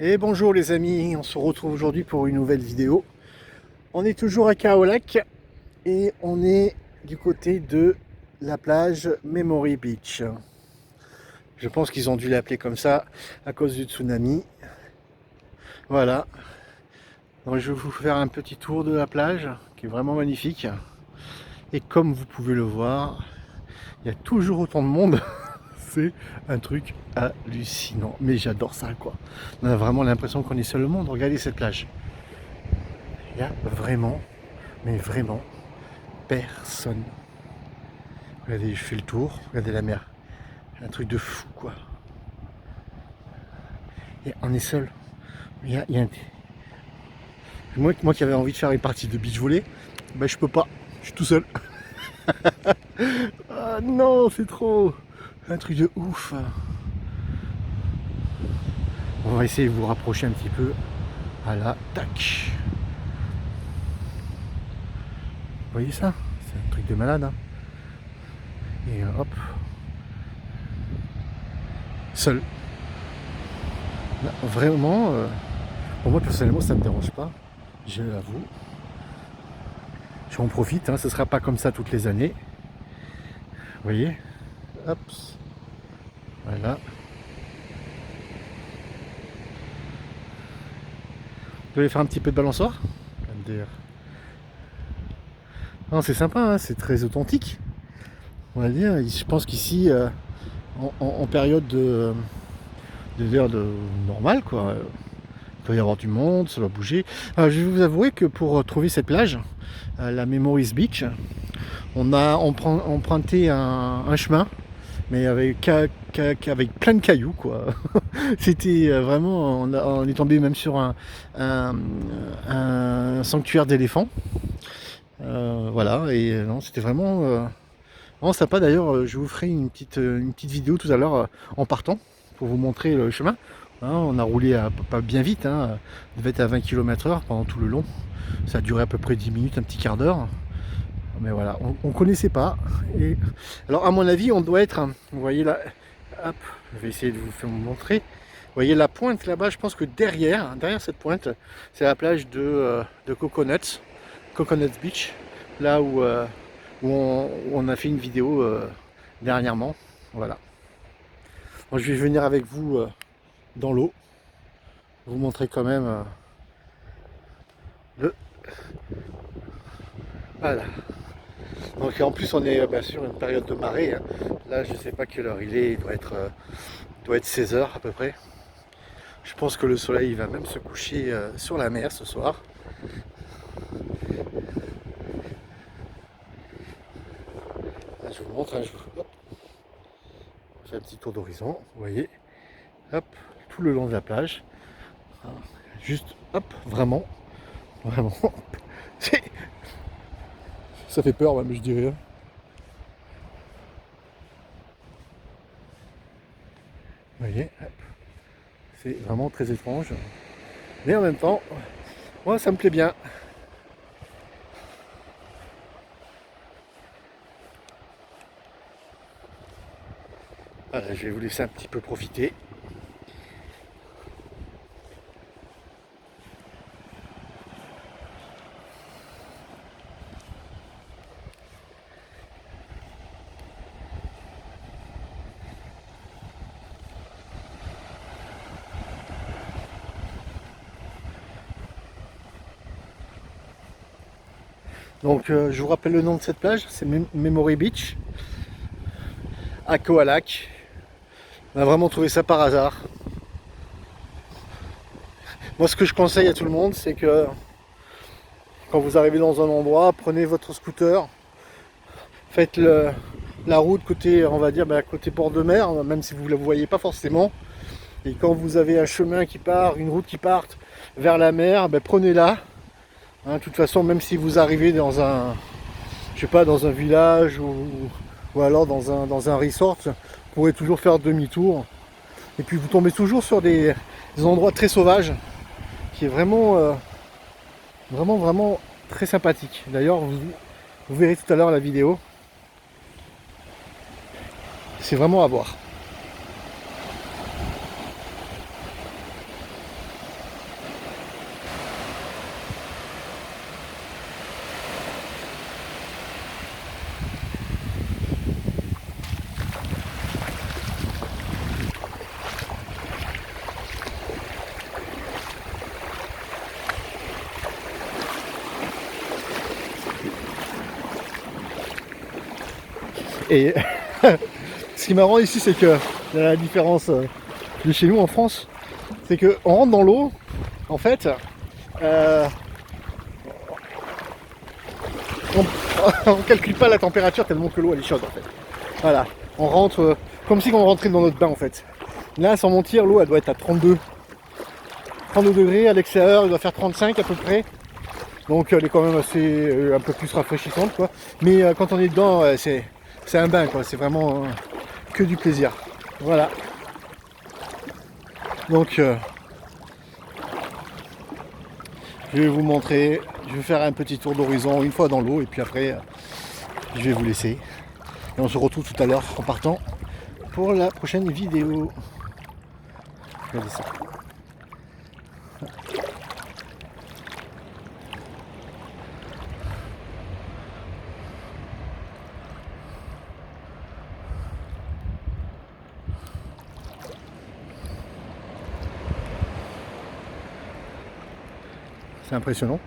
Et bonjour les amis, on se retrouve aujourd'hui pour une nouvelle vidéo. On est toujours à Kaolack et on est du côté de la plage Memory Beach. Je pense qu'ils ont dû l'appeler comme ça à cause du tsunami. Voilà, donc je vais vous faire un petit tour de la plage qui est vraiment magnifique. Et comme vous pouvez le voir, il y a toujours autant de monde. C'est un truc hallucinant, mais j'adore ça quoi. On a vraiment l'impression qu'on est seul au monde. Regardez cette plage. Il y a vraiment, mais vraiment, personne. Regardez, je fais le tour, regardez la mer. Un truc de fou, quoi. Et on est seul. Il y a un... moi qui avais envie de faire une partie de beach volley, ben je peux pas. Je suis tout seul. Ah non, c'est trop. Un truc de ouf. On va essayer de vous rapprocher un petit peu. Voilà, tac. Vous voyez ça? C'est un truc de malade. Hein. Et hop. Seul. Là, vraiment, pour moi personnellement, ça ne me dérange pas. Je l'avoue. J'en profite, hein, ce ne sera pas comme ça toutes les années. Vous voyez? Hop. Voilà. Vous voulez faire un petit peu de balançoire? Non, c'est sympa, hein, c'est très authentique. On va dire, je pense qu'ici, en période de normale, quoi, il doit y avoir du monde, ça va bouger. Alors, je vais vous avouer que pour trouver cette plage, la Memories Beach, on a emprunté un chemin, mais avec plein de cailloux, quoi. C'était vraiment, on est tombé même sur un sanctuaire d'éléphants. Voilà, et non, c'était vraiment sympa. D'ailleurs, je vous ferai une petite vidéo tout à l'heure en partant pour vous montrer le chemin. Hein, on a roulé pas bien vite, hein, on devait être à 20 km/h pendant tout le long. Ça a duré à peu près 10 minutes, un petit quart d'heure. Mais voilà, on connaissait pas. Et alors à mon avis, on doit être, vous voyez là, hop, je vais essayer de vous faire montrer. Vous voyez la pointe là-bas, je pense que derrière cette pointe, c'est la plage de Coconut Beach, là où on a fait une vidéo dernièrement. Voilà. Donc, je vais venir avec vous dans l'eau, vous montrer quand même le. Voilà. Donc en plus on est bien sûr une période de marée. Hein. Là je sais pas quelle heure il doit être 16 heures à peu près. Je pense que le soleil va même se coucher sur la mer ce soir. Là, je vous montre, hein, hop, je fais un petit tour d'horizon, vous voyez, hop, tout le long de la plage. Juste, hop, vraiment, ça fait peur même je dirais. Vous voyez, c'est vraiment très étrange. Mais en même temps, moi ça me plaît bien. Voilà, je vais vous laisser un petit peu profiter. Donc je vous rappelle le nom de cette plage, c'est Memory Beach, à Kaolack. On a vraiment trouvé ça par hasard. Moi ce que je conseille à tout le monde, c'est que quand vous arrivez dans un endroit, prenez votre scooter, faites la route côté, on va dire, côté port de mer, même si vous ne la voyez pas forcément. Et quand vous avez un chemin qui part, une route qui part vers la mer, prenez-la. Hein, de toute façon, même si vous arrivez dans un, je sais pas, dans un village ou alors dans un resort, vous pourrez toujours faire demi-tour. Et puis vous tombez toujours sur des endroits très sauvages, qui est vraiment très sympathique. D'ailleurs, vous verrez tout à l'heure la vidéo. C'est vraiment à voir. Et ce qui est marrant ici, c'est que la différence de chez nous en France, c'est qu'on rentre dans l'eau, en fait, on calcule pas la température tellement que l'eau elle est chaude en fait. Voilà, on rentre comme si on rentrait dans notre bain en fait. Là, sans mentir, l'eau elle doit être à 32 degrés, à l'extérieur elle doit faire 35 à peu près. Donc elle est quand même assez un peu plus rafraîchissante quoi. Mais quand on est dedans, c'est un bain quoi, c'est vraiment que du plaisir. Voilà. Donc je vais vous montrer, je vais faire un petit tour d'horizon une fois dans l'eau et puis après je vais vous laisser. Et on se retrouve tout à l'heure en partant pour la prochaine vidéo. Regardez ça. C'est impressionnant.